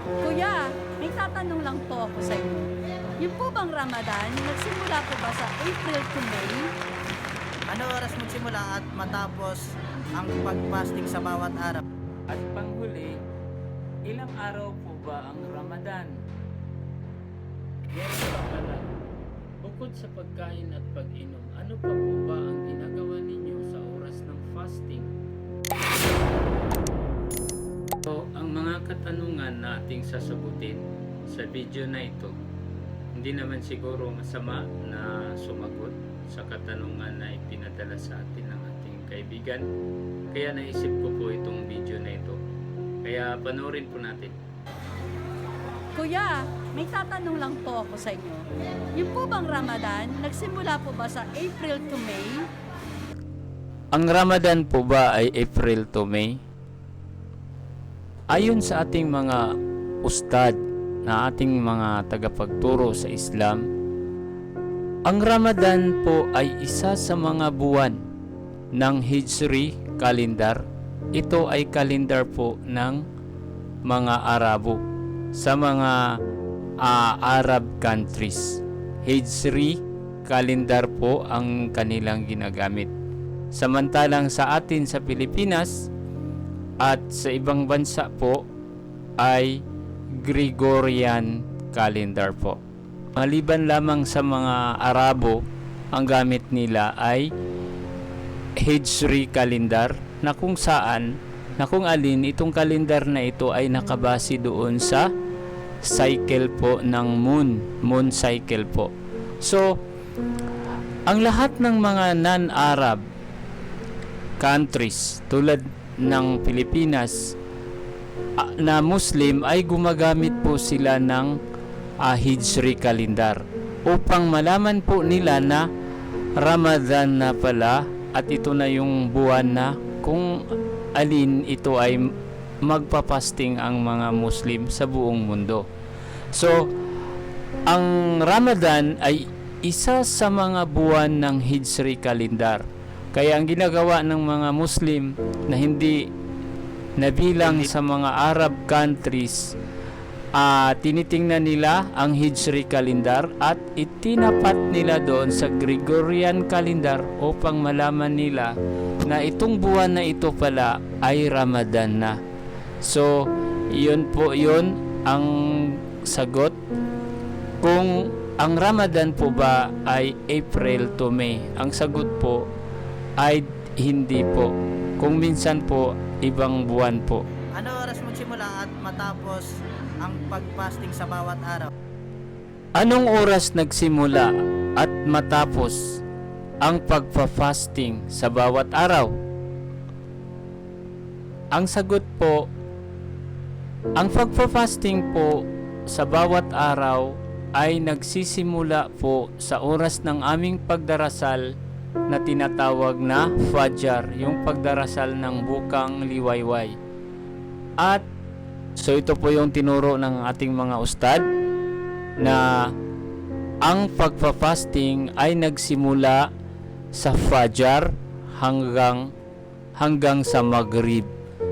Kuya, may tatanong lang po ako sa inyo. Yung po bang Ramadan, nagsimula po ba sa April to May? Ano oras magsimula at matapos ang pag-fasting sa bawat araw? At panghuli, ilang araw po ba ang Ramadan? Yes, pala. Bukod sa pagkain at pag-inom, ano pa po ba ang ginagawa ninyo sa oras ng fasting? So, ang mga katanungan na ating sasagutin sa video na ito, hindi naman siguro masama na sumagot sa katanungan na ipinadala sa atin ng ating kaibigan. Kaya naisip ko po itong video na ito. Kaya panoorin po natin. Kuya, may tatanong lang po ako sa inyo. Yung po bang Ramadan, nagsimula po ba sa April to May? Ang Ramadan po ba ay April to May? Ayon sa ating mga ustad na ating mga tagapagturo sa Islam, ang Ramadan po ay isa sa mga buwan ng Hijri calendar. Ito ay kalendar po ng mga Arabo sa mga Arab countries. Hijri calendar po ang kanilang ginagamit. Samantalang sa atin sa Pilipinas at sa ibang bansa po ay Gregorian calendar po. Maliban lamang sa mga Arabo, ang gamit nila ay Hijri calendar na kung alin itong kalendar na ito ay nakabase doon sa cycle po ng moon cycle po. So, ang lahat ng mga non-Arab countries tulad ng Pilipinas na Muslim ay gumagamit po sila ng Hijri calendar upang malaman po nila na Ramadan na pala at ito na yung buwan na kung alin ito ay magpapasting ang mga Muslim sa buong mundo. So, ang Ramadan ay isa sa mga buwan ng Hijri calendar. Kaya ang ginagawa ng mga Muslim na hindi nabilang sa mga Arab countries, tinitingnan nila ang Hijri calendar at itinapat nila doon sa Gregorian calendar upang malaman nila na itong buwan na ito pala ay Ramadan na. So, yun ang sagot. Kung ang Ramadan po ba ay April to May? Ang sagot po ay hindi po. Kung minsan po, ibang buwan po. Ano oras magsimula at matapos ang pag-fasting sa bawat araw? Anong oras nagsimula at matapos ang pagpa-fasting sa bawat araw? Ang sagot po, ang pagpa-fasting po sa bawat araw ay nagsisimula po sa oras ng aming pagdarasal na tinatawag na Fajr, yung pagdarasal ng bukang liwayway. At so ito po yung tinuro ng ating mga ustad na ang pagpa-fasting ay nagsimula sa Fajr hanggang sa Maghrib.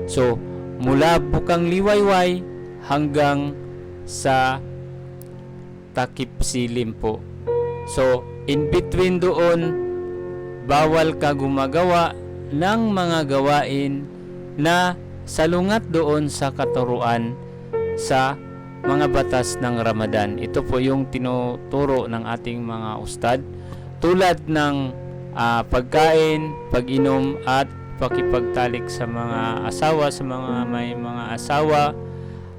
So mula bukang liwayway hanggang sa takip silim po. So in between doon, bawal ka gumagawa ng mga gawain na salungat doon sa katuruan sa mga batas ng Ramadan. Ito po yung tinuturo ng ating mga ustad tulad ng pagkain, pag-inom at pakipagtalik sa mga asawa, sa mga may mga asawa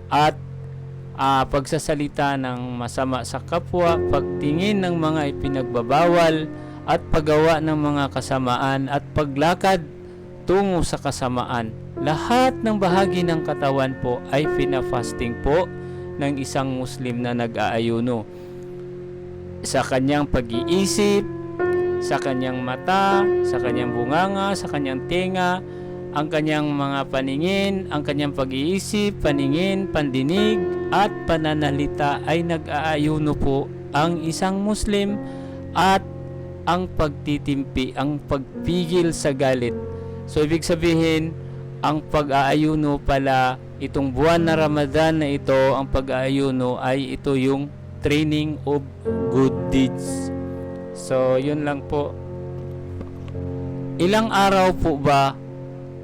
at pagsasalita ng masama sa kapwa, pagtingin ng mga ipinagbabawal at paggawa ng mga kasamaan at paglakad tungo sa kasamaan. Lahat ng bahagi ng katawan po ay pinafasting po ng isang Muslim na nag-aayuno. Sa kanyang pag-iisip, sa kanyang mata, sa kanyang bunganga, sa kanyang tenga, ang kanyang mga paningin, ang kanyang pag-iisip, paningin, pandinig at pananalita ay nag-aayuno po ang isang Muslim at ang pagtitimpi, ang pagpigil sa galit. So ibig sabihin, ang pag-aayuno pala, itong buwan na Ramadan na ito, ang pag-aayuno ay ito yung training of good deeds. So, yun lang po. Ilang araw po ba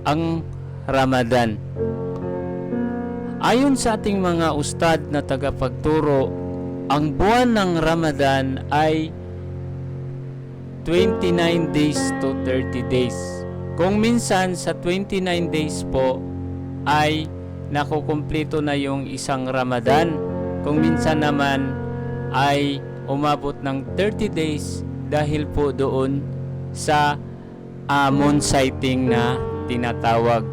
ang Ramadan? Ayon sa ating mga ustad na tagapagturo, ang buwan ng Ramadan ay 29 days to 30 days. Kung minsan sa 29 days po ay nakukumpleto na yung isang Ramadan. Kung minsan naman ay umabot ng 30 days dahil po doon sa moon sighting na tinatawag.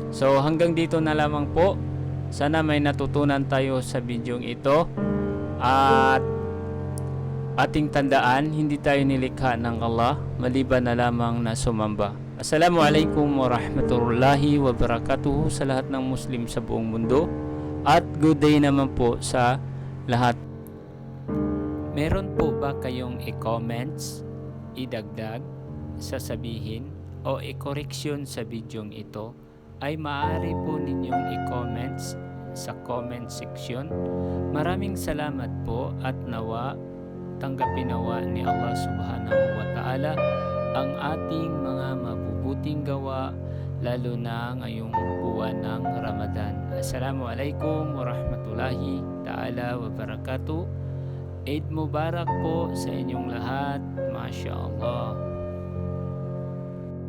So hanggang dito na lamang po. Sana may natutunan tayo sa bidyong ito. At ating tandaan, hindi tayo nilikha ng Allah maliban na lamang na sumamba. Assalamualaikum warahmatullahi wabarakatuh sa lahat ng Muslim sa buong mundo. At good day naman po sa lahat. Meron po ba kayong i-comments, idagdag, sasabihin o i-correction sa bidyong ito? Ay maaari po ninyong i-comments sa comment section. Maraming salamat po at nawa tanggapin nawa ni Allah subhanahu wa ta'ala ang ating mga mabubuting gawa, lalo na ngayong buwan ng Ramadan. Assalamualaikum warahmatullahi ta'ala wabarakatuh. Eid Mubarak po sa inyong lahat. Masya Allah.